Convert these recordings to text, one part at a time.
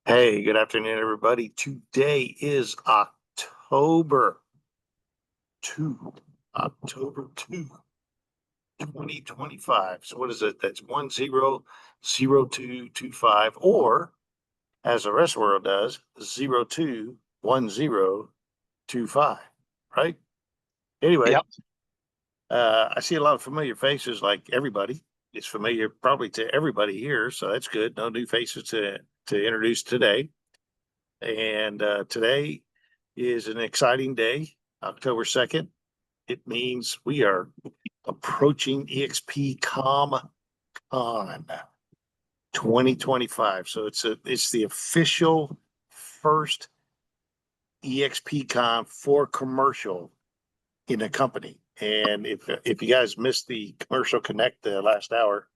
Hey, good afternoon, everybody. Today is October 2, October 2, 2025. So what is it? That's 100225, or as the rest of the world does, 021025, right? Anyway, Yep. I see a lot of familiar faces like everybody. It's familiar probably to everybody here, so that's good. No new faces to introduce today. And today is an exciting day, October 2nd. It means we are approaching EXP Com Con 2025. So it's the official first EXP Con for commercial in a company. And if you guys missed the commercial connect the last hour,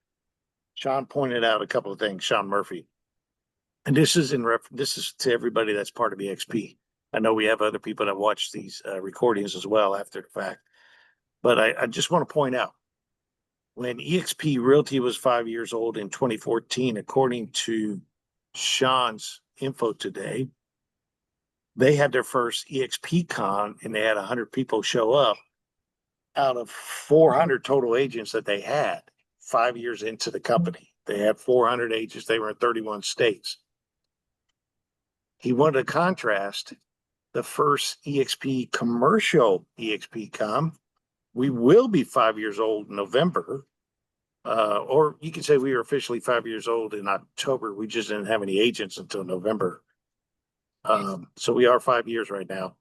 Sean pointed out a couple of things, Sean Murphy. And this is to everybody that's part of EXP. I know we have other people that watch these recordings as well after the fact, but I just want to point out when EXP Realty was 5 years old in 2014, according to Sean's info today, they had their first EXP con and they had 100 people show up out of 400 total agents that they had 5 years into the company. They had 400 agents. They were in 31 states. He wanted to contrast the first EXP commercial EXP com. We will be 5 years old in November. Or you can say we were officially 5 years old in October. We just didn't have any agents until November. So we are 5 years right now.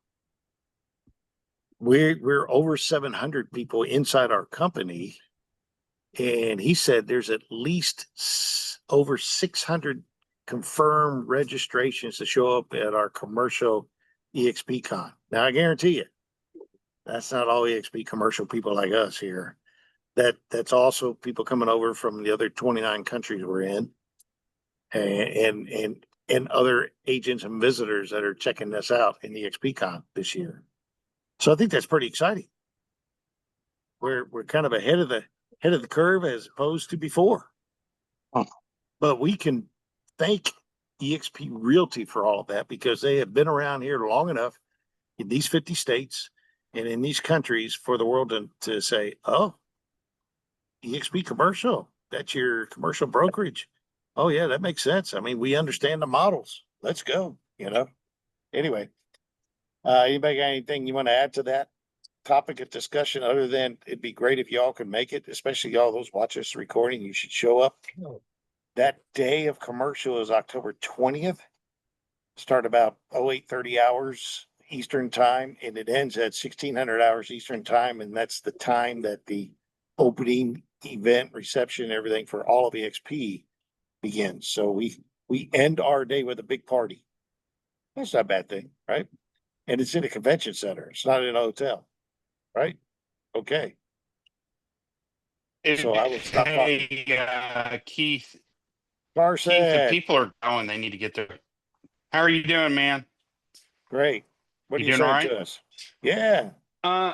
We're over 700 people inside our company. And he said there's at least over 600 confirmed registrations to show up at our commercial EXP Con. Now, I guarantee you, that's not all EXP commercial people like us here. That's also people coming over from the other 29 countries we're in, and other agents and visitors that are checking this out in EXP Con this year. So I think that's pretty exciting. We're kind of ahead of the curve as opposed to before. But we can thank EXP Realty for all of that because they have been around here long enough in these 50 states and in these countries for the world to say, oh, EXP commercial, that's your commercial brokerage. Oh, yeah, that makes sense. I mean, we understand the models. Let's go, Anyway, anybody got anything you want to add to that topic of discussion other than it'd be great if y'all could make it, especially y'all those watch this recording, you should show up. That day of commercial is October 20th. Start about 0830 hours Eastern time, and it ends at 1600 hours Eastern time. And that's the time that the opening event, reception, everything for all of EXP begins. So we end our day with a big party. That's not a bad thing, right? And it's in a convention center. It's not in a hotel, right? Okay. So I will stop talking. Hey, Keith, if Carson, people are going, they need to get there. How are you doing, man? great. What You are you doing all saying right? to us? Yeah.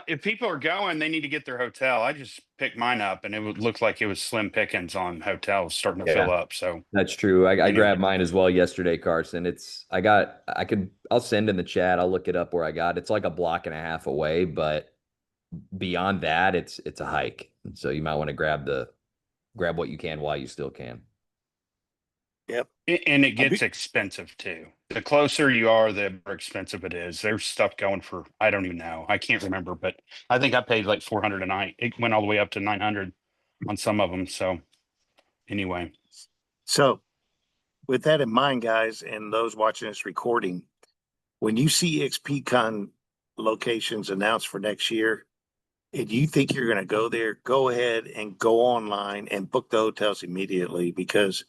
If people are going, they need to get their hotel. I just picked mine up, and looked like it was slim pickings on hotels starting to Yeah, fill up. So that's true. I anyway, grabbed mine as well yesterday, Carson. I'll send in the chat. I'll look it up where I got. It's like a block and a half away, but beyond that, it's a hike. So you might want to grab what you can while you still can. Yep. and it gets expensive too. The closer you are, the more expensive it is. There's stuff going for I don't even know. I can't remember, but I think I paid like 400 a night. It went all the way up to 900 on some of them. So anyway. So with that in mind, guys, and those watching this recording, when you see XPCon locations announced for next year, if you think you're going to go there, go ahead and go online and book the hotels immediately because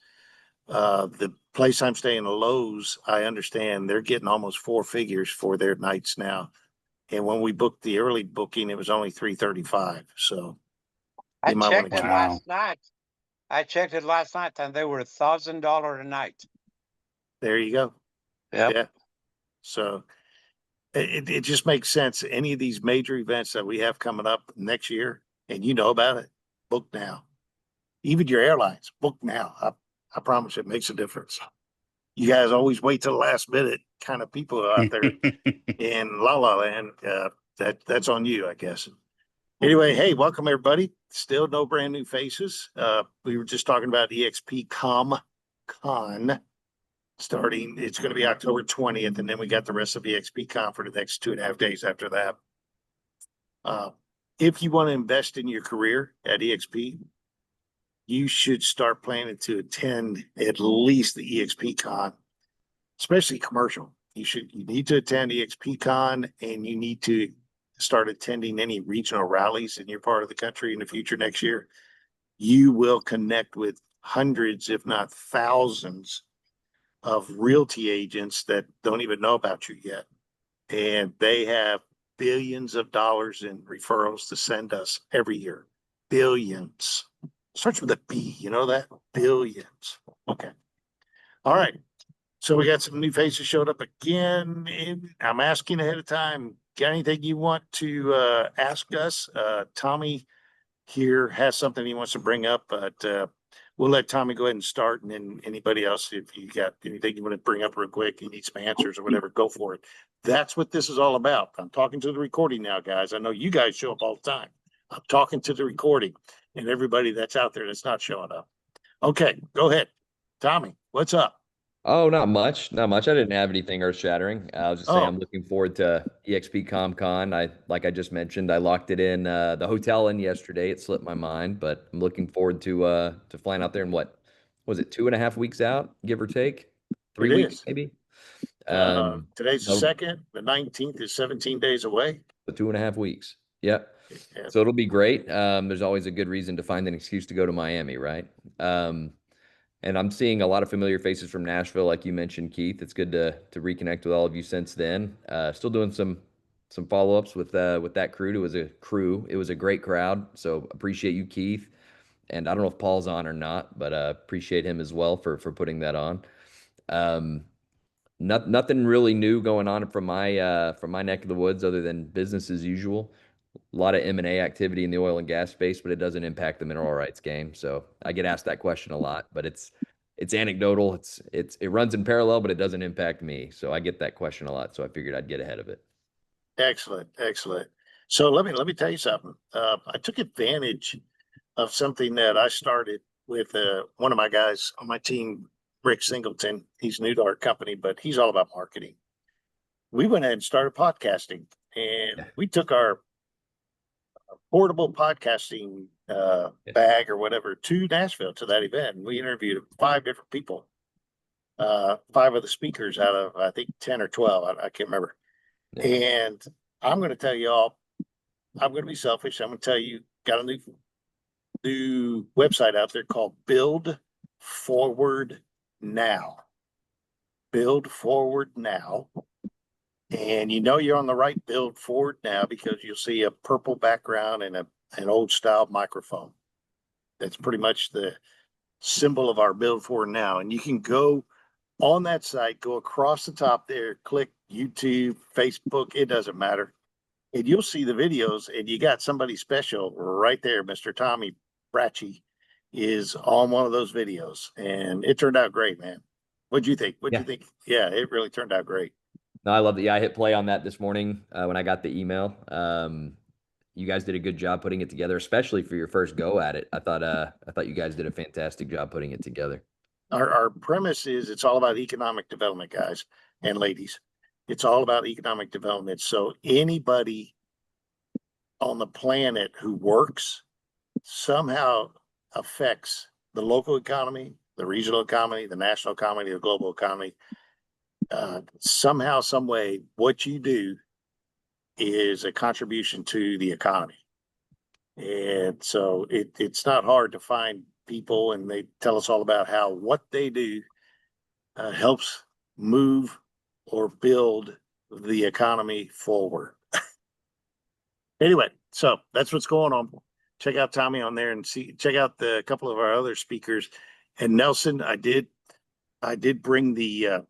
the place I'm staying, Lowe's, I understand they're getting almost four figures for their nights now. And when we booked the early booking, it was only $335. So I you might want checked to it last night. I checked it last night and they were $1,000 a night. There you go. Yep. Yeah. So it just makes sense. Any of these major events that we have coming up next year, and you know about it, book now. Even your airlines, book now. I promise it makes a difference. You guys always wait till the last minute kind of people out there in La La Land. That's on you, I guess. Anyway, hey, welcome everybody. Still no brand new faces. We were just talking about EXP Con starting. It's going to be October 20th, and then we got the rest of EXP Con for the next 2.5 days after that. If you want to invest in your career at EXP, you should start planning to attend at least the EXP Con, especially commercial. You need to attend EXP Con, and you need to start attending any regional rallies in your part of the country in the future next year. You will connect with hundreds, if not thousands, of realty agents that don't even know about you yet. And they have billions of dollars in referrals to send us every year. Billions. Starts with a B, you know that? Billions. Okay. All right. So we got some new faces showed up again. And I'm asking ahead of time, got anything you want to ask us? Tommy here has something he wants to bring up, but we'll let Tommy go ahead and start. And then anybody else, if you got anything you want to bring up real quick, you need some answers or whatever, go for it. That's what this is all about. I'm talking to the recording now, guys. I know you guys show up all the time. I'm talking to the recording and everybody that's out there that's not showing up. Okay, go ahead. Tommy, what's up? Oh, not much. Not much. I didn't have anything earth shattering. I was just saying Oh. I'm looking forward to EXP ComCon. Like I just mentioned, I locked it in the hotel in yesterday. It slipped my mind, but I'm looking forward to flying out there in what was it, 2.5 weeks out, give or take? 3 weeks, is. maybe. Today's the no- 2nd, the 19th is 17 days away. So 2.5 weeks. Yep. Yeah. So it'll be great. There's always a good reason to find an excuse to go to Miami, right? And I'm seeing a lot of familiar faces from Nashville, like you mentioned, Keith. It's good to reconnect with all of you since then. Still doing some follow-ups with that crew. It was a great crowd. So appreciate you, Keith. And I don't know if Paul's on or not, but appreciate him as well for putting that on. Nothing really new going on from my neck of the woods other than business as usual. A lot of M&A activity in the oil and gas space, but it doesn't impact the mineral rights game. So I get asked that question a lot, but it's anecdotal. It runs in parallel, but it doesn't impact me. So I get that question a lot. So I figured I'd get ahead of it. Excellent. So let me tell you something. I took advantage of something that I started with one of my guys on my team, Rick Singleton. He's new to our company, but he's all about marketing. We went ahead and started podcasting, and we took our portable podcasting bag or whatever to Nashville to that event. And we interviewed 5 different people, 5 of the speakers out of, I think, 10 or 12. I can't remember. Yeah. And I'm going to tell you all, I'm going to be selfish. I'm going to tell you, got a new website out there called Build Forward Now. Build Forward Now. And you know you're on the right Build Forward Now because you'll see a purple background and an old style microphone. That's pretty much the symbol of our Build Forward Now. And you can go on that site, go across the top there, click YouTube, Facebook, it doesn't matter. And you'll see the videos, and you got somebody special right there. Mr. Tommy Bracci is on one of those videos, and it turned out great, man. What'd you think? What'd you think? Yeah, it really turned out great. No, I love it. Yeah, I hit play on that this morning when I got the email. You guys did a good job putting it together, especially for your first go at it. I thought you guys did a fantastic job putting it together. Our premise is it's all about economic development, guys and ladies. It's all about economic development. So anybody on the planet who works somehow affects the local economy, the regional economy, the national economy, the global economy. Somehow, some way, what you do is a contribution to the economy. And so it's not hard to find people, and they tell us all about how what they do helps move or build the economy forward. Anyway, so that's what's going on. Check out Tommy on there and check out a couple of our other speakers. And Nelson, I did bring the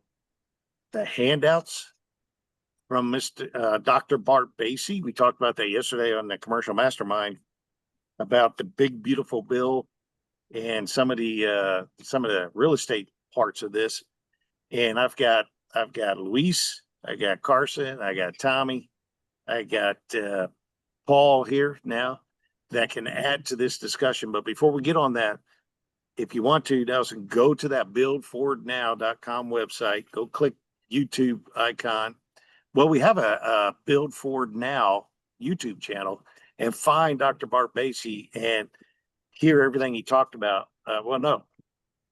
handouts from Mr. Dr. Bart Basie. We talked about that yesterday on the Commercial Mastermind about the big, beautiful bill and some of the real estate parts of this. And I've got Luis, I got Carson, I got Tommy, I got Paul here now that can add to this discussion. But before we get on that, if you want to, Nelson, go to that buildforwardnow.com website, go click YouTube icon. Well, we have a Build Forward Now YouTube channel, and find Dr. Bart Basie and hear everything he talked about. Well, no,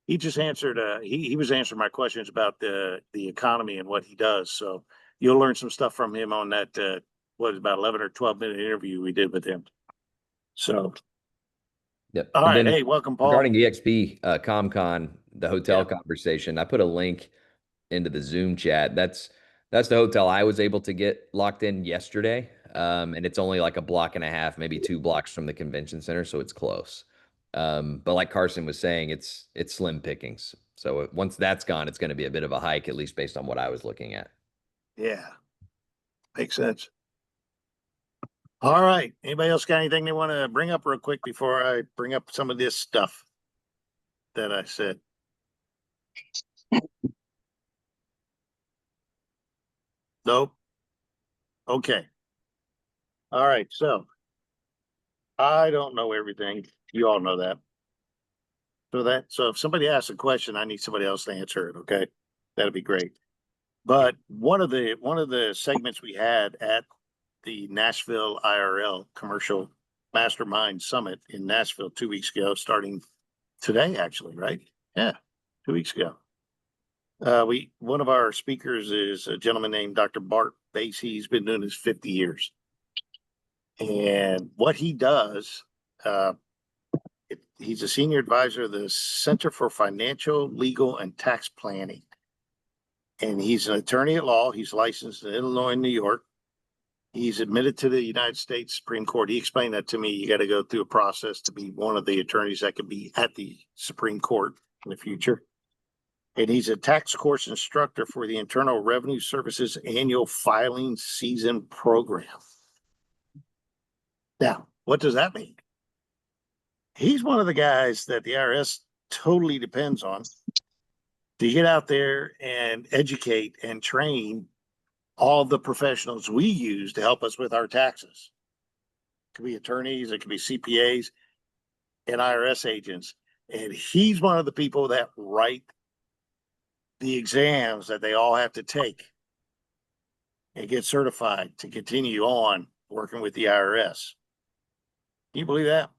he just answered, he was answering my questions about the economy and what he does. So you'll learn some stuff from him on that, about 11 or 12-minute interview we did with him. So, Yep. all And right. then Hey, welcome, Paul. regarding EXP, ComCon, the hotel Yeah. conversation, I put a link into the Zoom chat. That's the hotel I was able to get locked in yesterday. And it's only like a block and a half, maybe 2 blocks from the convention center, so it's close. But like Carson was saying, it's slim pickings. So once that's gone, it's going to be a bit of a hike, at least based on what I was looking at. Yeah. Makes sense. All right. Anybody else got anything they want to bring up real quick before I bring up some of this stuff that I said? Nope. Okay. All right. So I don't know everything. You all know that. So if somebody asks a question, I need somebody else to answer it. Okay. That'd be great. But one of the segments we had at the Nashville IRL Commercial Mastermind Summit in Nashville 2 weeks ago, starting today, actually, right? Yeah, 2 weeks ago. One of our speakers is a gentleman named Dr. Bart Basie. He's been doing this 50 years. And what he does, he's a senior advisor of the Center for Financial, Legal, and Tax Planning. And he's an attorney at law. He's licensed in Illinois and New York. He's admitted to the United States Supreme Court. He explained that to me. You got to go through a process to be one of the attorneys that could be at the Supreme Court in the future. And he's a tax course instructor for the Internal Revenue Service's annual filing season program. Now, what does that mean? He's one of the guys that the IRS totally depends on to get out there and educate and train all the professionals we use to help us with our taxes. It could be attorneys, it could be CPAs and IRS agents. And he's one of the people that write the exams that they all have to take and get certified to continue on working with the IRS. Can you believe that?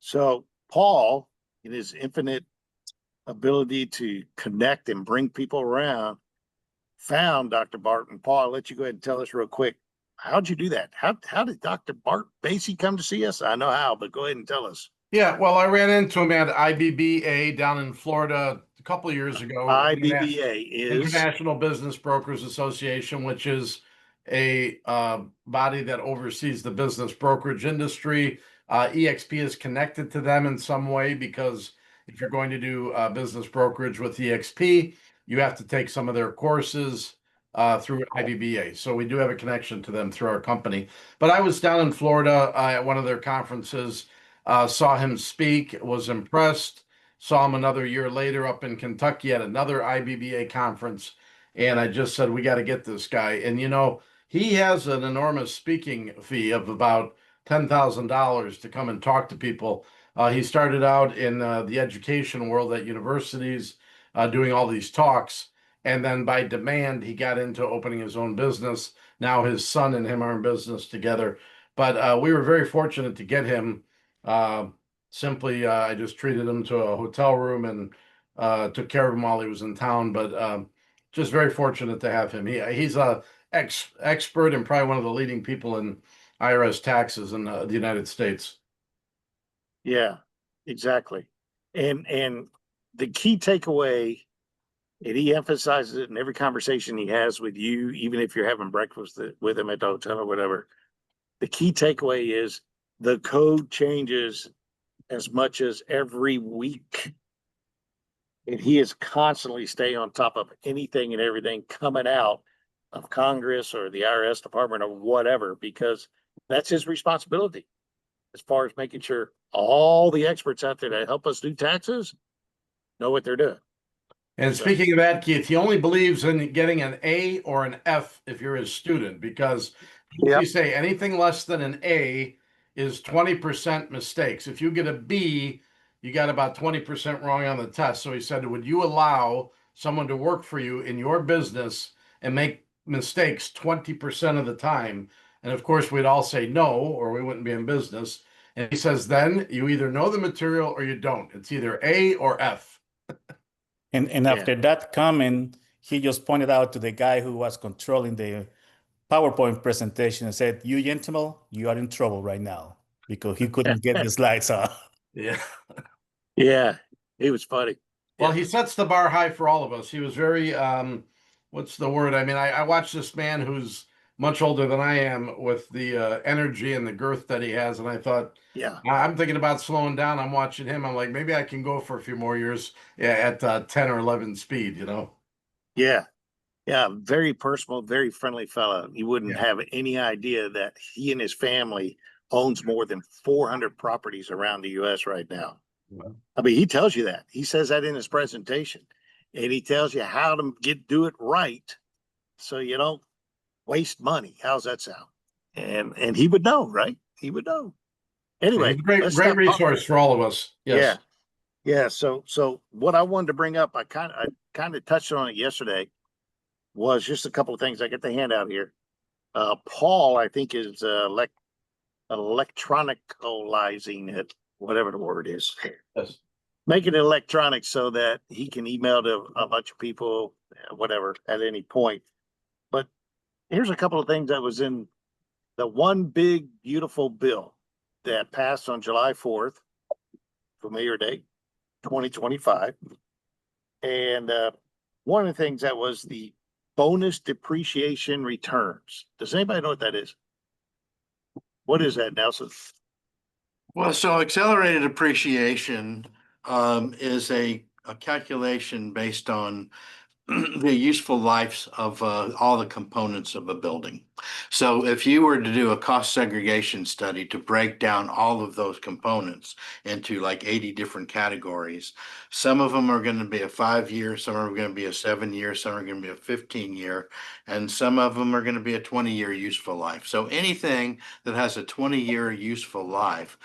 So Paul, in his infinite ability to connect and bring people around, found Dr. Bart. And Paul, I'll let you go ahead and tell us real quick. How'd you do that? How did Dr. Bart Basie come to see us? I know how, but go ahead and tell us. Yeah, well, I ran into him at IBBA down in Florida a couple of years ago. IBBA is International Business Brokers Association, which is a body that oversees the business brokerage industry. EXP is connected to them in some way because if you're going to do business brokerage with EXP, you have to take some of their courses through IBBA. So we do have a connection to them through our company. But I was down in Florida at one of their conferences, saw him speak, was impressed. Saw him another year later up in Kentucky at another IBBA conference. And I just said, we got to get this guy. And, you know, he has an enormous speaking fee of about $10,000 to come and talk to people. He started out in the education world at universities doing all these talks. And then by demand, he got into opening his own business. Now his son and him are in business together. But we were very fortunate to get him. Simply, I just treated him to a hotel room and took care of him while he was in town. But just very fortunate to have him. He's a expert and probably one of the leading people in IRS taxes in the United States. Yeah, exactly. And the key takeaway, and he emphasizes it in every conversation he has with you, even if you're having breakfast with him at the hotel or whatever. The key takeaway is the code changes as much as every week. And he is constantly staying on top of anything and everything coming out of Congress or the IRS department or whatever, because that's his responsibility as far as making sure all the experts out there that help us do taxes know what they're doing. And So- speaking of that, Keith, he only believes in getting an A or an F if you're his student, because Yep. you say anything less than an A is 20% mistakes. If you get a B, you got about 20% wrong on the test. So he said, would you allow someone to work for you in your business and make mistakes 20% of the time? And of course, we'd all say no, or we wouldn't be in business. And he says, then you either know the material or you don't. It's either A or F. And Yeah. after that comment, he just pointed out to the guy who was controlling the PowerPoint presentation and said, "You gentlemen, you are in trouble right now," because he couldn't get the slides on. Yeah. Yeah, it was funny. Well, Yeah. he sets the bar high for all of us. He was very, what's the word? I mean, I watched this man who's much older than I am with the energy and the girth that he has, and I thought, Yeah. I'm thinking about slowing down. I'm watching him. I'm like, maybe I can go for a few more years, yeah, at 10 or 11 speed, you know? Yeah. Yeah. Very personal, very friendly fella. You wouldn't Yeah. have any idea that he and his family owns more than 400 properties around the US right now. I mean, he tells you that. He says that in his presentation. And he tells you how to do it right so you don't waste money. How's that sound? And he would know, right? He would know. Anyway, He's a great, let's great stop talking. resource for all of us. Yes. Yeah. So what I wanted to bring up, I kind of touched on it yesterday, was just a couple of things. I get the handout here. Paul, I think, is electronicalizing it, whatever the word is. Yes. Making it electronic so that he can email to a bunch of people, whatever, at any point. But here's a couple of things that was in the one big, beautiful bill that passed on July 4th, familiar date, 2025. And one of the things that was the bonus depreciation returns. Does anybody know what that is? What is that, Nelson? Well, so accelerated appreciation is a calculation based on the useful lives of all the components of a building. So if you were to do a cost segregation study to break down all of those components into like 80 different categories, some of them are going to be a 5-year, some are going to be a 7-year, some are going to be a 15-year, and some of them are going to be a 20-year useful life. So anything that has a 20-year useful life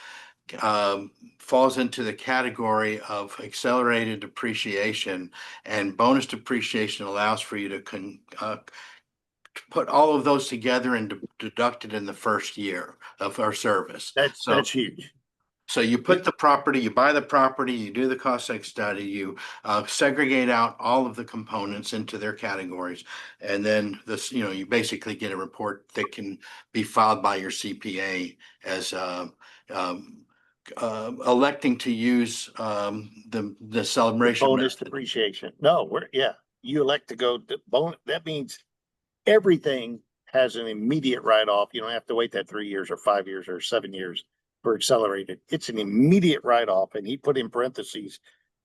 falls into the category of accelerated depreciation, and bonus depreciation allows for you to put all of those together and deduct it in the first year of our service. That's huge. So you put the property, you buy the property, you do the cost seg study, you segregate out all of the components into their categories, and then this, you basically get a report that can be filed by your CPA as electing to use the celebration Bonus method. depreciation. No, you elect to go to bonus. That means everything has an immediate write-off. You don't have to wait that 3 years or 5 years or 7 years for accelerated. It's an immediate write-off. And he put in parentheses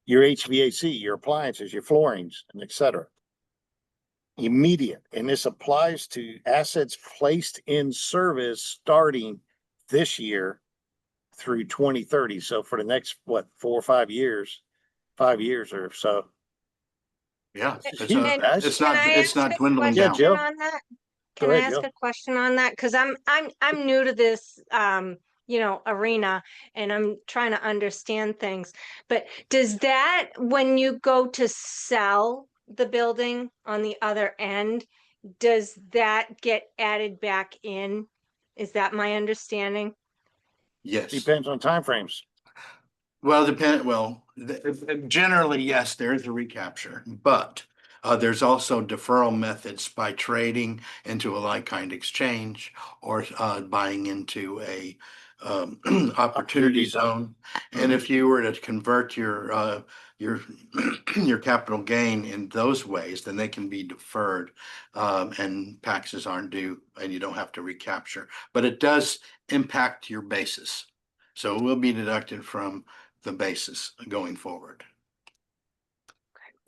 your HVAC, your appliances, your floorings, and et cetera. Immediate. And this applies to assets placed in service starting this year through 2030. So for the next, 4 or 5 years, 5 years or so. Yeah, It's it's, huge, a, guys. it's Can not I it's ask not a dwindling Yeah, down. Jill. question on that? Go Can I ahead, ask Jill. a question on that? Because I'm new to this arena, and I'm trying to understand things. But does that, when you go to sell the building on the other end, does that get added back in? Is that my understanding? Yes. Depends on timeframes. Well, generally, yes, there is a recapture, but there's also deferral methods by trading into a like-kind exchange or buying into a opportunity Opportunity zone. zone. And if you were to convert your your capital gain in those ways, then they can be deferred, and taxes aren't due, and you don't have to recapture. But it does impact your basis, so it will be deducted from the basis going forward.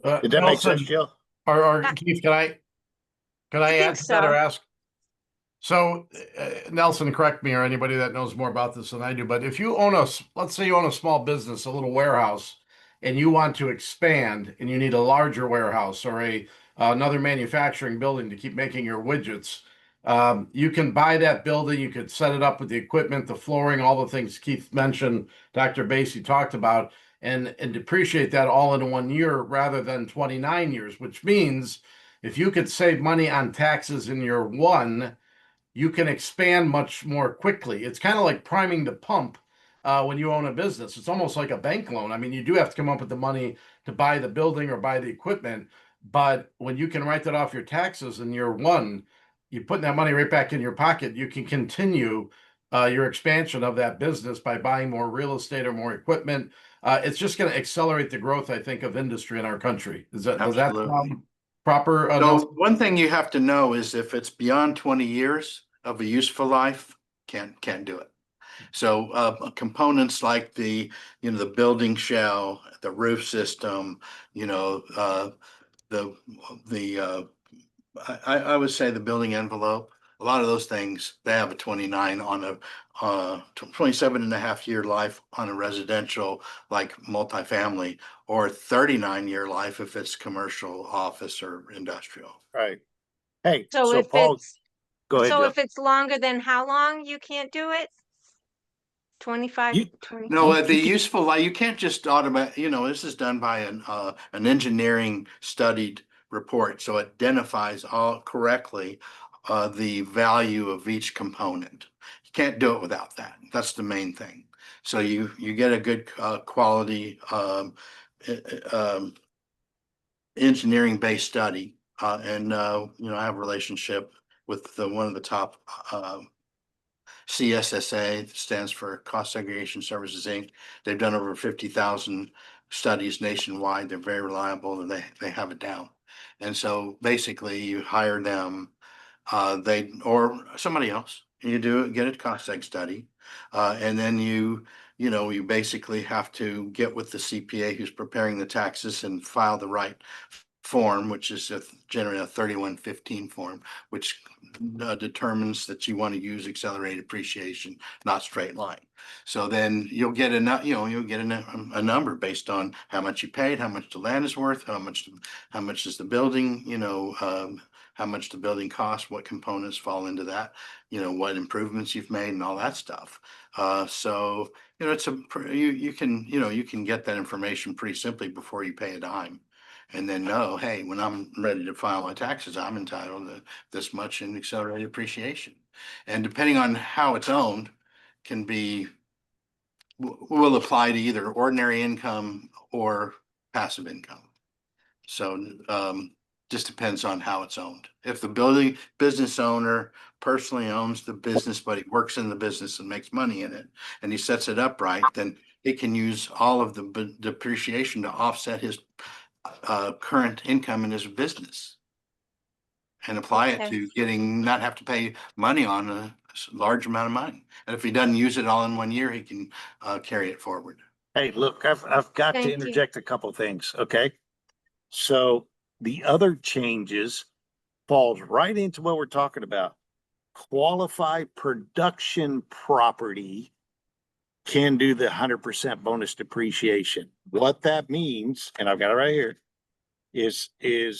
Did that make sense, Nelson, Jill? or Keith, can I I add think to that or so. ask? So, Nelson, correct me, or anybody that knows more about this than I do, but if you own let's say you own a small business, a little warehouse, and you want to expand and you need a larger warehouse or another manufacturing building to keep making your widgets, you can buy that building. You could set it up with the equipment, the flooring, all the things Keith mentioned, Dr. Basie talked about, and depreciate that all in 1 year rather than 29 years, which means if you could save money on taxes in year one, you can expand much more quickly. It's kind of like priming the pump when you own a business. It's almost like a bank loan. I mean, you do have to come up with the money to buy the building or buy the equipment, but when you can write that off your taxes in year one, you put that money right back in your pocket. You can continue your expansion of that business by buying more real estate or more equipment. It's just going to accelerate the growth, I think, of industry in our country. Does that Absolutely. proper? So one thing you have to know is if it's beyond 20 years of a useful life, can't do it. So components like the building shell, the roof system, I would say the building envelope, a lot of those things, they have a 29 on a 27 and a half year life on a residential like multifamily, or 39-year life if it's commercial, office, or industrial. Right. Hey, So so if Paul, it's, go ahead, so Joe. if it's longer than how long you can't do it? 25, You- 20. No, You- the you can- useful life, you can't just automate, this is done by an engineering studied report, so it identifies all correctly the value of each component. You can't do it without that. That's the main thing. So you get a good quality engineering based study, and I have a relationship with one of the top CSSA, stands for Cost Segregation Services Inc. They've done over 50,000 studies nationwide. They're very reliable and they have it down. And so basically you hire them, or somebody else, you get a cost seg study. And then you basically have to get with the CPA who's preparing the taxes and file the right form, which is generally a 3115 form, which determines that you want to use accelerated depreciation, not straight line. So then you'll get a number based on how much you paid, how much the land is worth, how much is the building, how much the building costs, what components fall into that, what improvements you've made and all that stuff. So you can get that information pretty simply before you pay a dime. And then know, hey, when I'm ready to file my taxes, I'm entitled to this much in accelerated depreciation. And depending on how it's owned, will apply to either ordinary income or passive income. So just depends on how it's owned. If the business owner personally owns the business, but he works in the business and makes money in it, and he sets it up right, then he can use all of the depreciation to offset his current income in his business and apply it Okay. to not have to pay money on a large amount of money. And if he doesn't use it all in 1 year, he can carry it forward. Hey, look, I've got Thank to you. interject a couple things, okay? So the other changes falls right into what we're talking about. Qualified production property can do the 100% bonus depreciation. What that means, and I've got it right here, is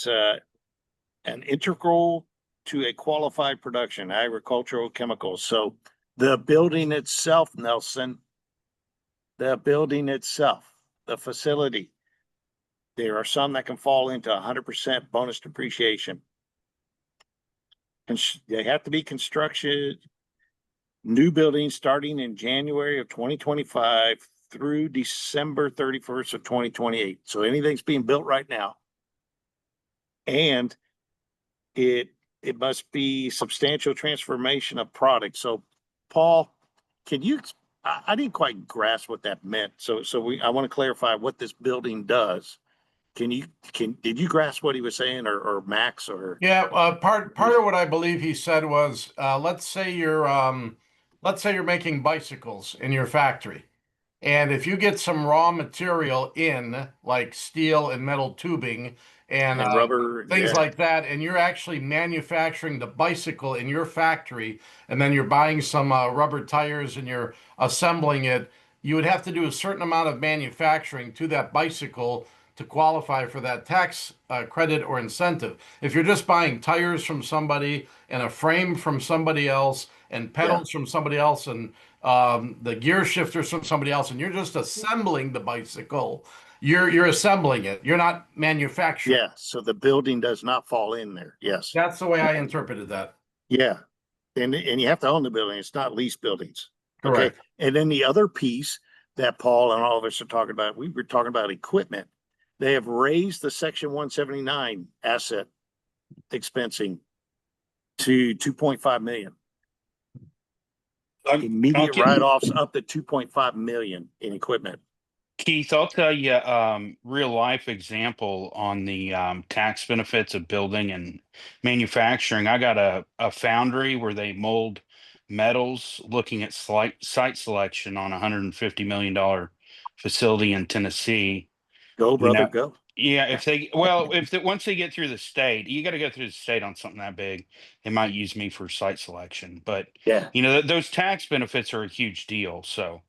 an integral to a qualified production, agricultural chemicals. So the building itself, Nelson, the facility, there are some that can fall into 100% bonus depreciation. And they have to be construction, new buildings starting in January of 2025 through December 31st of 2028. So anything's being built right now. And it must be substantial transformation of product. So Paul, I didn't quite grasp what that meant. So I want to clarify what this building does. Did you grasp what he was saying, or Max, or? Yeah, part of what I believe he said was, let's say you're making bicycles in your factory, and if you get some raw material in, like steel and metal tubing and Rubber, things yeah. like that, and you're actually manufacturing the bicycle in your factory, and then you're buying some rubber tires and you're assembling it, you would have to do a certain amount of manufacturing to that bicycle to qualify for that tax credit or incentive. If you're just buying tires from somebody and a frame from somebody else and pedals from somebody else and the gear shifters from somebody else, and you're just assembling the bicycle, you're assembling it. You're not manufacturing. Yeah, so the building does not fall in there. Yes. That's the way I interpreted that. Yeah. And you have to own the building. It's not lease buildings. Okay. Correct. And then the other piece that Paul and all of us are talking about, we were talking about equipment. They have raised the Section 179 asset expensing to 2.5 million. Immediate get- write-offs up to 2.5 million in equipment. Keith, I'll tell you real life example on the tax benefits of building and manufacturing. I got a foundry where they mold metals looking at site selection on a $150 million facility in Tennessee. Go, You brother, know, go. yeah, once they get through the state, you got to go through the state on something that big. They might use me for site selection, but Yeah. those tax benefits are a huge deal. So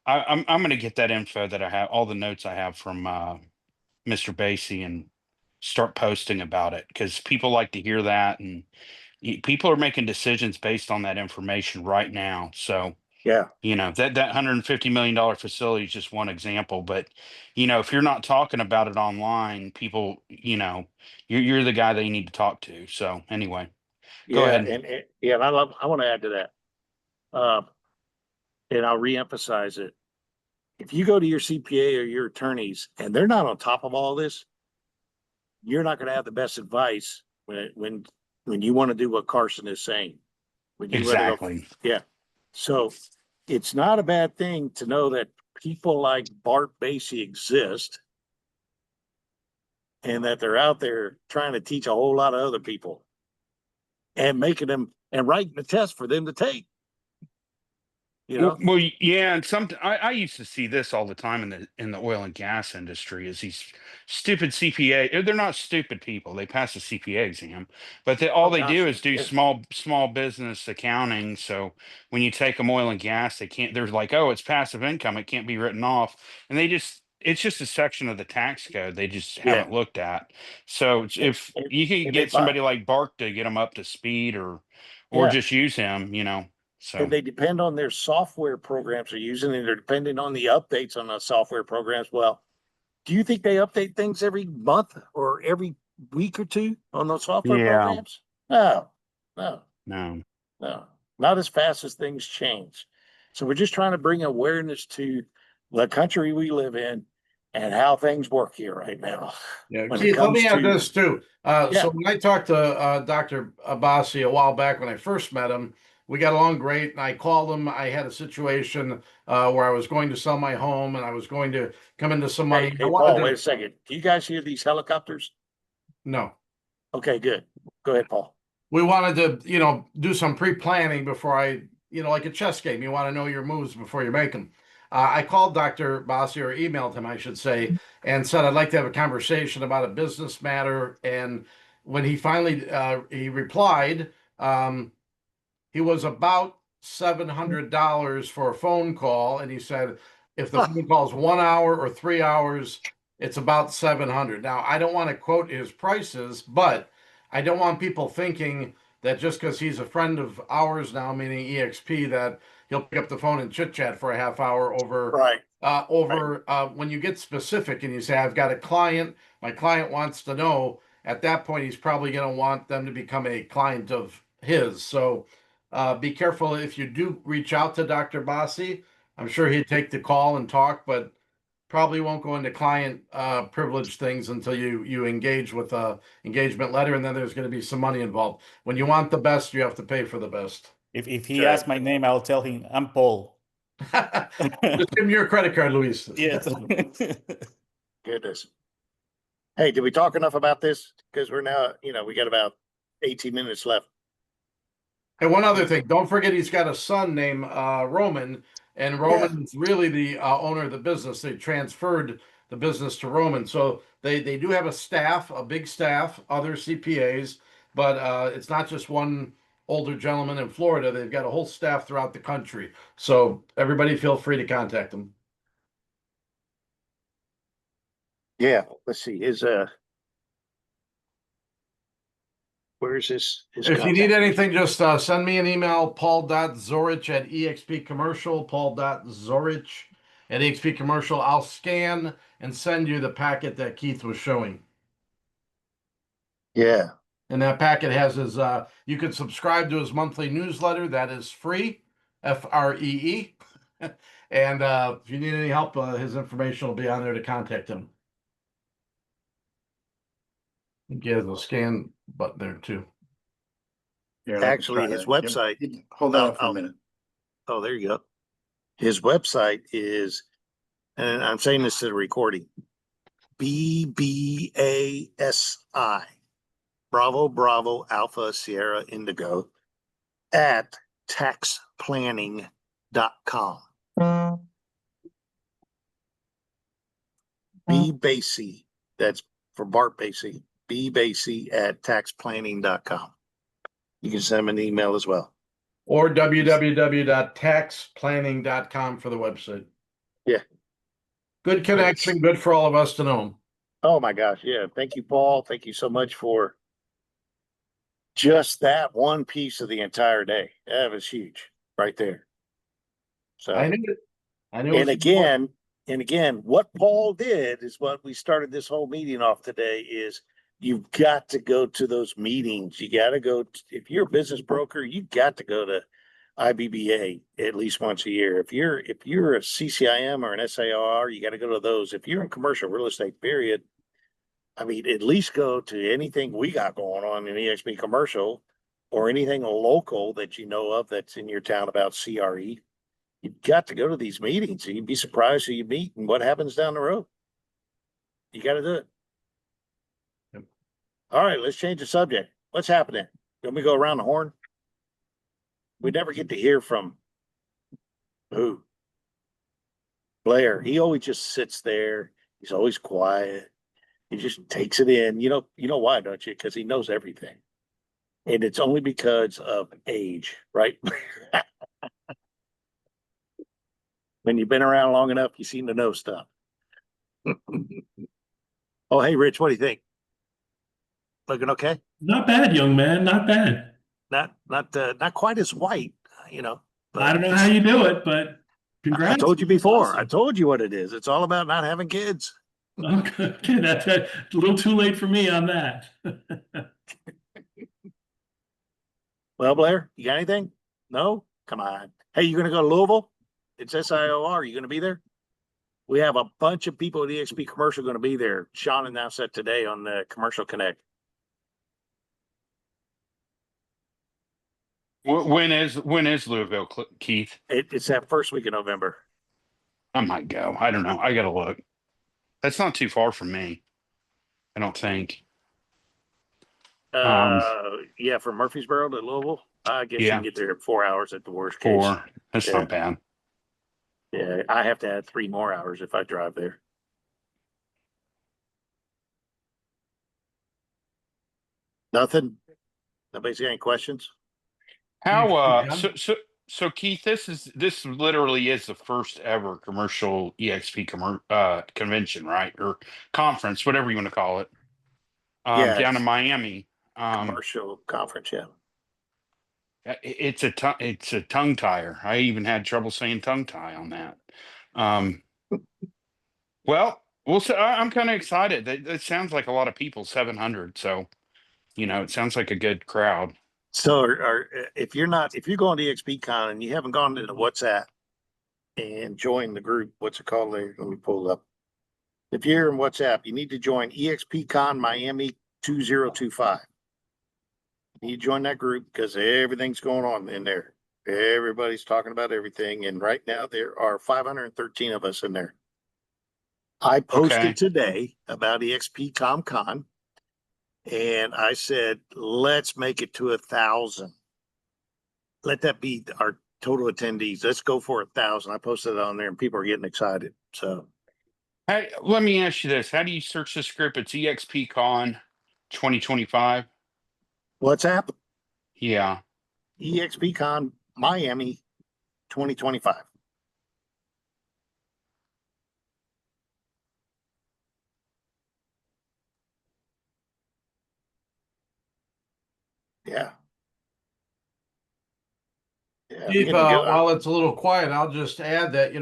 I'm going to get that info that I have, all the notes I have from Mr. Basie, and start posting about it, because people like to hear that, and people are making decisions based on that information right now. So Yeah. that $150 million facility is just one example, but if you're not talking about it online, people, you're the guy they need to talk to. So anyway, go Yeah. ahead. And I want to add to that. And I'll reemphasize it. If you go to your CPA or your attorneys and they're not on top of all this, you're not going to have the best advice when you want to do what Carson is saying. When you want to go- Exactly. yeah. So it's not a bad thing to know that people like Bart Basie exist and that they're out there trying to teach a whole lot of other people and making them and writing the test for them to take. Well, yeah, and I used to see this all the time in the oil and gas industry, is these stupid CPA. They're not stupid people. They pass the CPA exam, but all they do is do small business accounting. So when you take them oil and gas, they can't. They're like, oh, it's passive income. It can't be written off, and it's just a section of the tax code they just haven't looked at. So if you could get somebody like Bark to get them up to speed, or just use him, So and they depend on their software programs they're using, and they're depending on the updates on the software programs. Well, do you think they update things every month or every week or two on those software programs? No, not as fast as things change. So we're just trying to bring awareness to the country we live in and how things work here right now. Yeah, when it Keith, let comes me add to- this too. So when I talked to Dr. Abbasi a while back when I first met him, we got along great, and I called him. I had a situation where I was going to sell my home, and I was going to come into some money. Hey, Paul, wait a second. Do you guys hear these helicopters? No. Okay, good. Go ahead, Paul. We wanted to, do some pre-planning before like a chess game. You want to know your moves before you make them. I called Dr. Bassi, or emailed him, I should say, and said I'd like to have a conversation about a business matter. And when he finally he replied, he was about $700 for a phone call, and he said if the phone call is 1 hour or 3 hours, it's about 700. Now, I don't want to quote his prices, but I don't want people thinking that just because he's a friend of ours now, meaning EXP, that he'll pick up the phone and chit chat for a half hour over. Right. When you get specific and you say, I've got a client, my client wants to know, at that point, he's probably going to want them to become a client of his. So be careful if you do reach out to Dr. Bassi. I'm sure he'd take the call and talk, but probably won't go into client privilege things until you engage with a engagement letter, and then there's going to be some money involved. When you want the best, you have to pay for the best. If he asks my name, I'll tell him I'm Paul. Just give him your credit card, Luis. Yes. Goodness. Hey, did we talk enough about this? Because we're now, we got about 18 minutes left. And one other thing, don't forget he's got a son named Roman, and Roman is really the owner of the business. They transferred the business to Roman. So they do have a staff, a big staff, other CPAs, but it's not just one older gentleman in Florida. They've got a whole staff throughout the country. So everybody feel free to contact them. Yeah, let's see, where's his If you need contact? anything, just send me an email, paul.zorich at expcommercial, paul.zorich at expcommercial. I'll scan and send you the packet that Keith was showing. Yeah, And that packet has his, you can subscribe to his monthly newsletter. That is free, FREE. And if you need any help, his information will be on there to contact him. I think he has a scan button there too. Here, let me actually, try his that. website. Hold that I'll- up for a I'll- minute. Oh, there you go. His website is, and I'm saying this to the recording, BBASI, Bravo Bravo Alpha Sierra Indigo, at taxplanning.com. B Basie, that's for Bart Basie, B Basie at taxplanning.com. You can send him an email as well. Or www.taxplanning.com for the website. Yeah. Good connection, good for all of us to know him. Oh my gosh, yeah. Thank you, Paul. Thank you so much for just that one piece of the entire day. That was huge right there. So I knew it. I knew it and was important. again, what Paul did is what we started this whole meeting off today is you've got to go to those meetings. You got to go, if you're a business broker, you got to go to IBBA at least once a year. If you're a CCIM or an SAR, you got to go to those. If you're in commercial real estate, period, I mean, at least go to anything we got going on in EXP commercial or anything local that you know of that's in your town about CRE. You've got to go to these meetings. You'd be surprised who you meet and what happens down the road. You got to do it. Yep. All right, let's change the subject. What's happening? Can we go around the horn? We never get to hear from who? Blair. He always just sits there. He's always quiet. He just takes it in. You know why, don't you? Because he knows everything. And it's only because of age, right? When you've been around long enough, you seem to know stuff. Oh, hey, Rich, what do you think? Looking okay? Not bad, young man. Not bad. Not quite as white, you know. I don't know how you do it, but congrats. I told you That's before. I awesome. told you what it is. It's all about not having kids. Okay, that's a little too late for me on that. Well, Blair, you got anything? No? Come on. Hey, you gonna go to Louisville? It's SIOR. Are you gonna be there? We have a bunch of people at EXP Commercial gonna be there. Sean announced that today on the Commercial Connect. When is Louisville, Keith? It's that first week of November. I might go. I don't know. I gotta look. That's not too far from me. I don't think. Yeah, from Murfreesboro to Louisville. I guess you Yeah. can get there in 4 hours at the worst case. 4. That's Yeah. not bad. Yeah, I have to add 3 more hours if I drive there. Nothing? Nobody's got any questions? How Yeah. so Keith, this literally is the first ever commercial EXP convention, right? Or conference, whatever you want to call it. Yeah, Down it's in Miami. commercial conference, yeah. It's a tongue tire. I even had trouble saying tongue tie on that. Well, we'll say I'm kind of excited. That sounds like a lot of people, 700. So, it sounds like a good crowd. So if you're going to EXP Con and you haven't gone to the WhatsApp and joined the group, what's it called there? Let me pull it up. If you're in WhatsApp, you need to join EXP Con Miami 2025. You join that group because everything's going on in there. Everybody's talking about everything. And right now there are 513 of us in there. I posted Okay. today about EXP Con, and I said, let's make it to 1,000. Let that be our total attendees. Let's go for 1,000. I posted it on there and people are getting excited. So Hey, let me ask you this. How do you search this group? It's EXPCon 2025. WhatsApp, Yeah. EXP Con Miami 2025. Yeah. Yeah, we Steve, can go. while it's a little quiet, I'll just add that,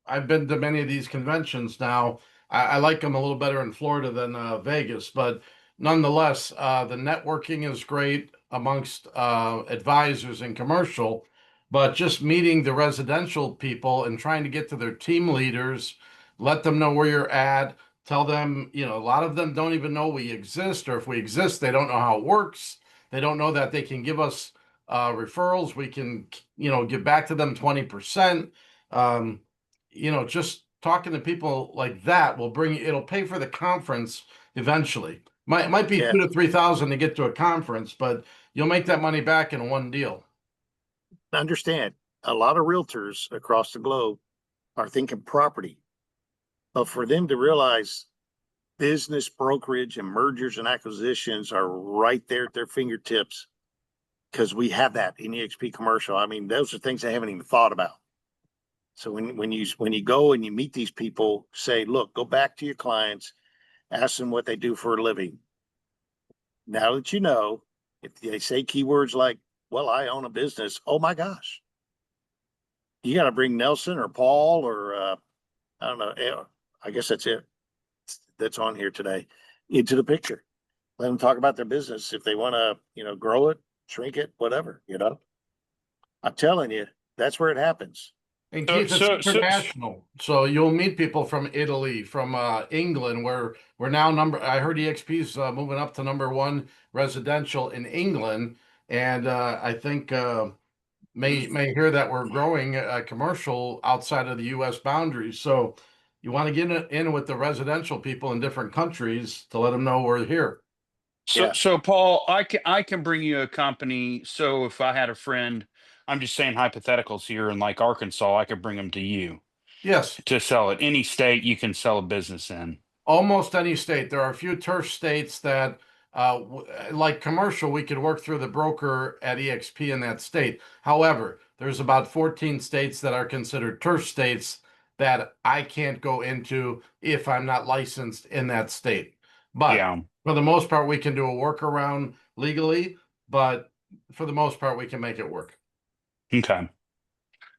I've been to many of these conventions now. I like them a little better in Florida than Vegas, but nonetheless, the networking is great amongst advisors and commercial. But just meeting the residential people and trying to get to their team leaders, let them know where you're at, tell them, a lot of them don't even know we exist, or if we exist, they don't know how it works. They don't know that they can give us referrals. We can, give back to them 20%. Just talking to people like that it'll pay for the conference eventually. Might be Yeah. 2 to 3,000 to get to a conference, but you'll make that money back in one deal. Understand, a lot of realtors across the globe are thinking property, but for them to realize business brokerage and mergers and acquisitions are right there at their fingertips, because we have that in EXP commercial. I mean, those are things they haven't even thought about. So when you go and you meet these people, say, look, go back to your clients, ask them what they do for a living. Now that you know, if they say keywords like, well, I own a business, oh my gosh, you got to bring Nelson or Paul or I don't know. I guess that's it. That's on here today into the picture. Let them talk about their business. If they want to, grow it, shrink it, whatever, I'm telling you, that's where it happens. And So- Keith, it's so- international. So you'll meet people from Italy, from England, where we're now I heard EXP's moving up to #1 residential in England. And I think may hear that we're growing commercial outside of the US boundaries. So you want to get in with the residential people in different countries to let them know we're here. So, Yeah. so Paul, I can bring you a company. So if I had a friend, I'm just saying hypotheticals here in like Arkansas, I could bring them to you Yes. to sell it. Any state you can sell a business in. Almost any state. There are a few turf states that, like commercial, we could work through the broker at EXP in that state. However, there's about 14 states that are considered turf states that I can't go into if I'm not licensed in that state. But Yeah. for the most part, we can do a workaround legally, but for the most part, we can make it work. Okay.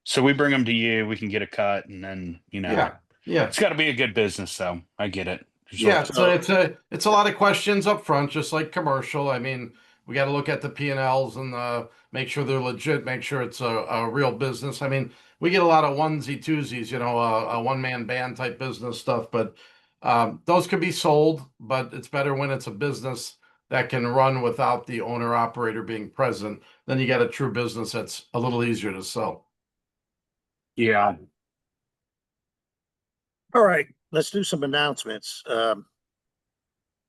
So we bring them to you. We can get a cut, and then Yeah. Yeah. it's got to be a good business, though. I get it. Yeah, So- so it's a lot of questions up front, just like commercial. I mean, we got to look at the P&Ls and make sure they're legit, make sure it's a real business. I mean, we get a lot of onesie twosies, a one-man band type business stuff, but those could be sold, but it's better when it's a business that can run without the owner operator being present. Then you got a true business that's a little easier to sell. Yeah. All right, let's do some announcements.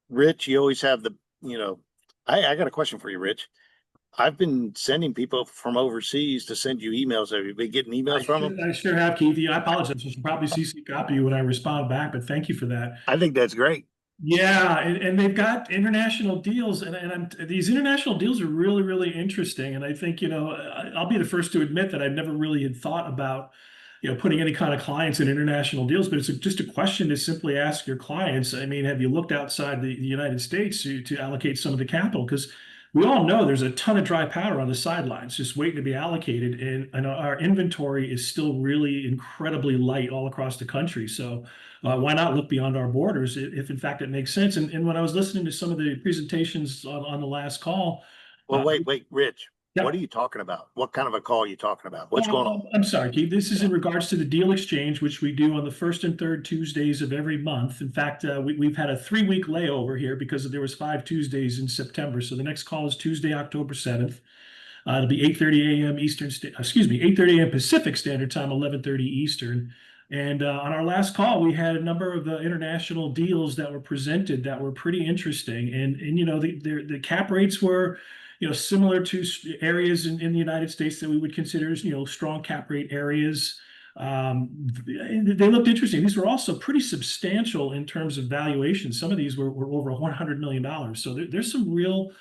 Rich, you always have I got a question for you, Rich. I've been sending people from overseas to send you emails. Have you been getting emails from them? I sure have, Keith. Yeah, I apologize. I should probably CC copy you when I respond back, but thank you for that. I think that's great. Yeah, and they've got international deals, and these international deals are really, really interesting. And I think, I'll be the first to admit that I've never really had thought about, putting any kind of clients in international deals, but it's just a question to simply ask your clients. I mean, have you looked outside the United States to allocate some of the capital? Because we all know there's a ton of dry powder on the sidelines just waiting to be allocated, and our inventory is still really incredibly light all across the country. So why not look beyond our borders if in fact it makes sense? And when I was listening to some of the presentations on the last call. Well, wait, Rich, yeah. What are you talking about? What kind of a call are you talking about? What's going on? I'm sorry, Keith. This is in regards to the deal exchange, which we do on the first and third Tuesdays of every month. In fact, we've had a 3-week layover here because there was 5 Tuesdays in September. So the next call is Tuesday, October 7th. It'll be 8:30 a.m. 8:30 a.m. Pacific Standard Time, 11:30 Eastern. And on our last call, we had a number of international deals that were presented that were pretty interesting. And the cap rates were, similar to areas in the United States that we would consider, strong cap rate areas. They looked interesting. These were also pretty substantial in terms of valuation. Some of these were over $100 million. So there's some real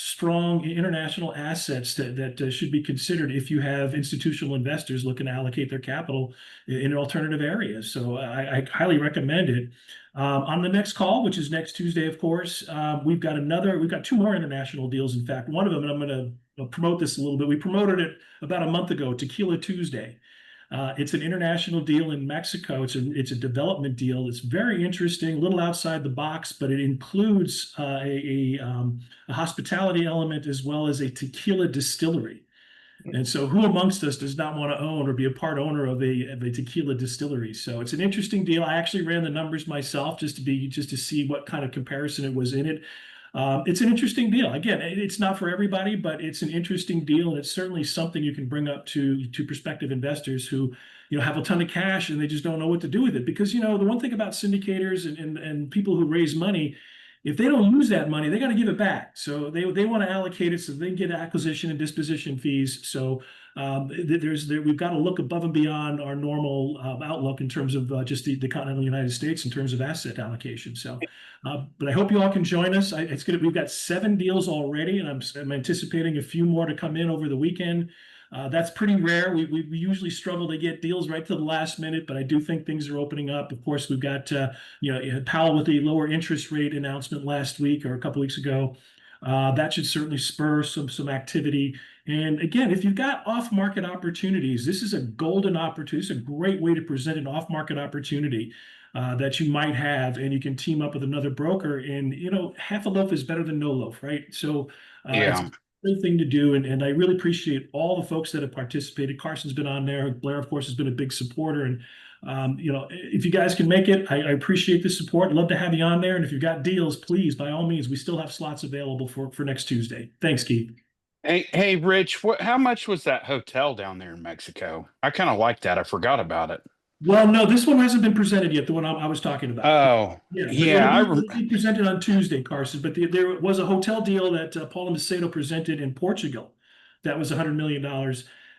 strong international assets that should be considered if you have institutional investors looking to allocate their capital in alternative areas. So I highly recommend it. On the next call, which is next Tuesday, of course, we've got two more international deals. In fact, one of them, and I'm going to promote this a little bit. We promoted it about a month ago, Tequila Tuesday. It's an international deal in Mexico. It's a development deal. It's very interesting, a little outside the box, but it includes a hospitality element as well as a tequila distillery. And so who amongst us does not want to own or be a part owner of a tequila distillery? So it's an interesting deal. I actually ran the numbers myself just to see what kind of comparison it was in it. It's an interesting deal. Again, it's not for everybody, but it's an interesting deal, and it's certainly something you can bring up to prospective investors who, have a ton of cash and they just don't know what to do with it. Because, the one thing about syndicators and people who raise money, if they don't use that money, they got to give it back. So they want to allocate it so they can get acquisition and disposition fees. So we've got to look above and beyond our normal outlook in terms of just the continental United States in terms of asset allocation. So, but I hope you all can join us. We've got 7 deals already, and I'm anticipating a few more to come in over the weekend. That's pretty rare. We usually struggle to get deals right to the last minute, but I do think things are opening up. Of course, we've got Powell with the lower interest rate announcement last week or a couple weeks ago. That should certainly spur some activity. And again, if you've got off-market opportunities, this is a golden opportunity. It's a great way to present an off-market opportunity that you might have, and you can team up with another broker. And half a loaf is better than no loaf, right? So it's a great thing to do, and I really appreciate all the folks that have participated. Carson's been on there. Blair, of course, has been a big supporter, and if you guys can make it, I appreciate the support. I'd love to have you on there, and if you've got deals, please, by all means, we still have slots available for next Tuesday. Thanks, Keith. Hey, Rich, how much was that hotel down there in Mexico? I kind of like that. I forgot about it. Well, no, this one hasn't been presented yet, the one I was talking about. Oh, yeah. It'll be presented on Tuesday, Carson, but there was a hotel deal that Paulo Macedo presented in Portugal that was $100 million.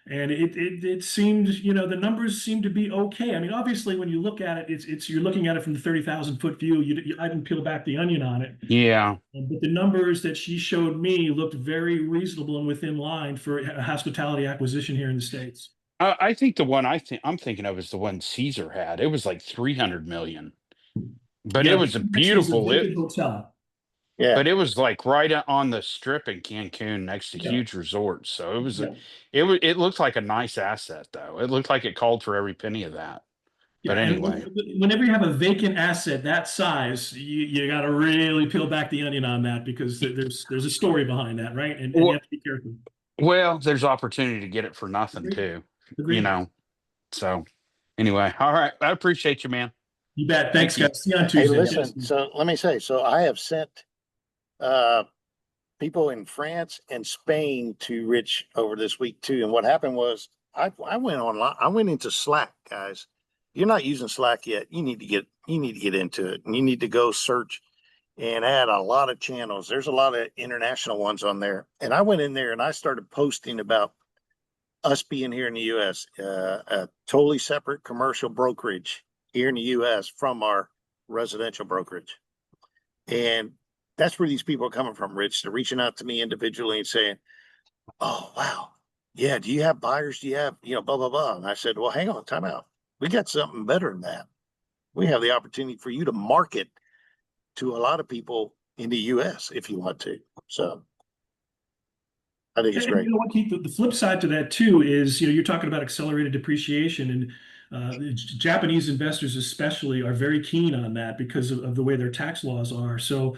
And it seemed, the numbers seem to be okay. I mean, obviously, when you look at it, you're looking at it from the 30,000-foot view. I didn't peel back the onion on it. Yeah. But the numbers that she showed me looked very reasonable and within line for a hospitality acquisition here in the States. I think the one I'm thinking of is the one Caesar had. It was like 300 million, but it was a beautiful hotel. Yeah, but it was like right on the strip in Cancun next to huge resorts. So it looked like a nice asset though. It looked like it called for every penny of that. But anyway, whenever you have a vacant asset that size, you got to really peel back the onion on that, because there's a story behind that, right? And you have to be careful. Well, there's opportunity to get it for nothing too. Agreed. So anyway, all right. I appreciate you, man. You bet. Thanks, guys. See you on hey, Tuesday. listen, so let me say, so I have sent people in France and Spain to Rich over this week too. And what happened was I went online. I went into Slack, guys. If you're not using Slack yet, you need to get into it, and you need to go search and add a lot of channels. There's a lot of international ones on there. And I went in there and I started posting about us being here in the US, a totally separate commercial brokerage here in the US from our residential brokerage. And that's where these people are coming from, Rich. They're reaching out to me individually and saying, oh, wow. Yeah. Do you have buyers? Do you have, blah, blah, blah. And I said, well, hang on, time out. We got something better than that. We have the opportunity for you to market to a lot of people in the US if you want to. So I think it's great. You know what, Keith, the flip side to that too is, you're talking about accelerated depreciation, and Japanese investors especially are very keen on that because of the way their tax laws are. So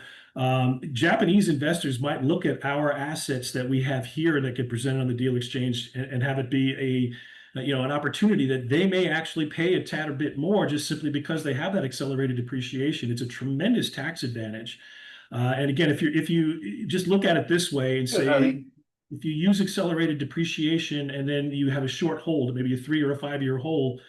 Japanese investors might look at our assets that we have here that get presented on the deal exchange and have it be an opportunity that they may actually pay a tad or bit more just simply because they have that accelerated depreciation. It's a tremendous tax advantage. And again, if you just look at it this way and say, if you use accelerated depreciation and then you have a short hold, maybe a 3 or a 5 year hold,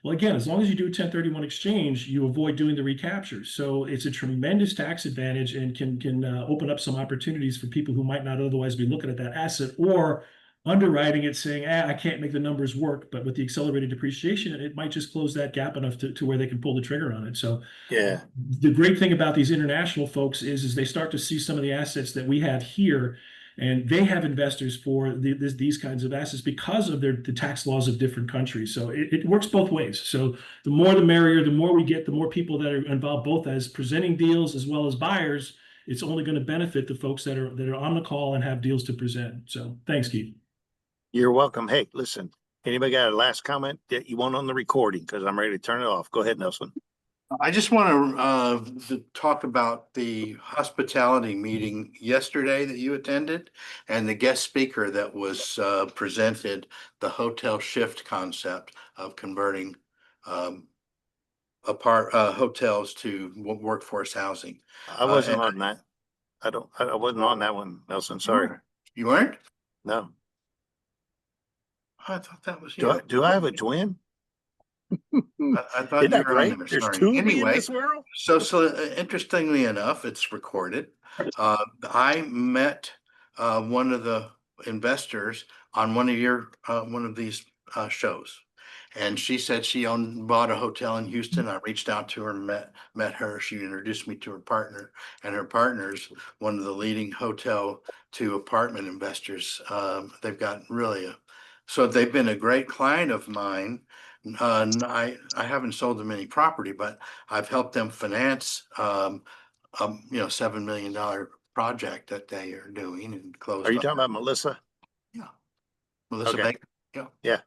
well, again, as long as you do a 1031 exchange, you avoid doing the recapture. So it's a tremendous tax advantage and can open up some opportunities for people who might not otherwise be looking at that asset, or underwriting it saying, I can't make the numbers work. But with the accelerated depreciation, it might just close that gap enough to where they can pull the trigger on it. So yeah, the great thing about these international folks is they start to see some of the assets that we have here, and they have investors for these kinds of assets because of the tax laws of different countries. So it works both ways. So the more the merrier, the more we get, the more people that are involved, both as presenting deals as well as buyers. It's only going to benefit the folks that are on the call and have deals to present. So thanks, Keith. You're welcome. Hey, listen, anybody got a last comment that you want on the recording? Because I'm ready to turn it off. Go ahead, Nelson. I just want to talk about the hospitality meeting yesterday that you attended and the guest speaker that was presented the hotel shift concept of converting hotels to workforce housing. I wasn't and on that. I wasn't on that one, Nelson. Sorry. You weren't? No. I thought that was Do you. I, do I have a twin? I thought Isn't you that were on great? there. There's Sorry. two of me in Anyway, this world. so interestingly enough, it's recorded. I met one of the investors on one of these shows. And she said she bought a hotel in Houston. I reached out to her and met her. She introduced me to her partner, and her partner's one of the leading hotel to apartment investors. They've got so they've been a great client of mine. I haven't sold them any property, but I've helped them finance $7 million project that they are doing and closed. Are you up. talking about Melissa? Yeah. Melissa Okay. Baker. Yeah. Yeah.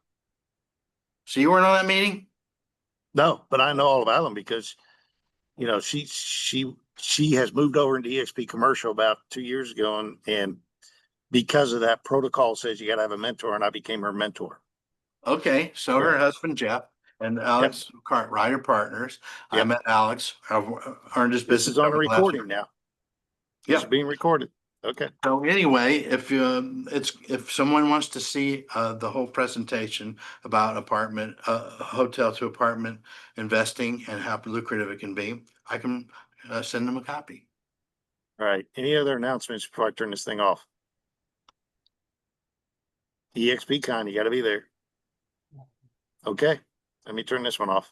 So you weren't on that meeting? No, but I know all about them because, she has moved over into EXP commercial about 2 years ago, and because of that, protocol says you got to have a mentor, and I became her mentor. Okay, so her Yeah. husband Jeff and Alex Cartwright are partners. I Yep. met Alex. I've earned his This business. is on a over the last recording year. now. This is Yeah. being recorded. Okay. So anyway, if someone wants to see the whole presentation about hotel to apartment investing and how lucrative it can be, I can send them a copy. All right. Any other announcements before I turn this thing off? EXP Con, you got to be there. Okay. Let me turn this one off.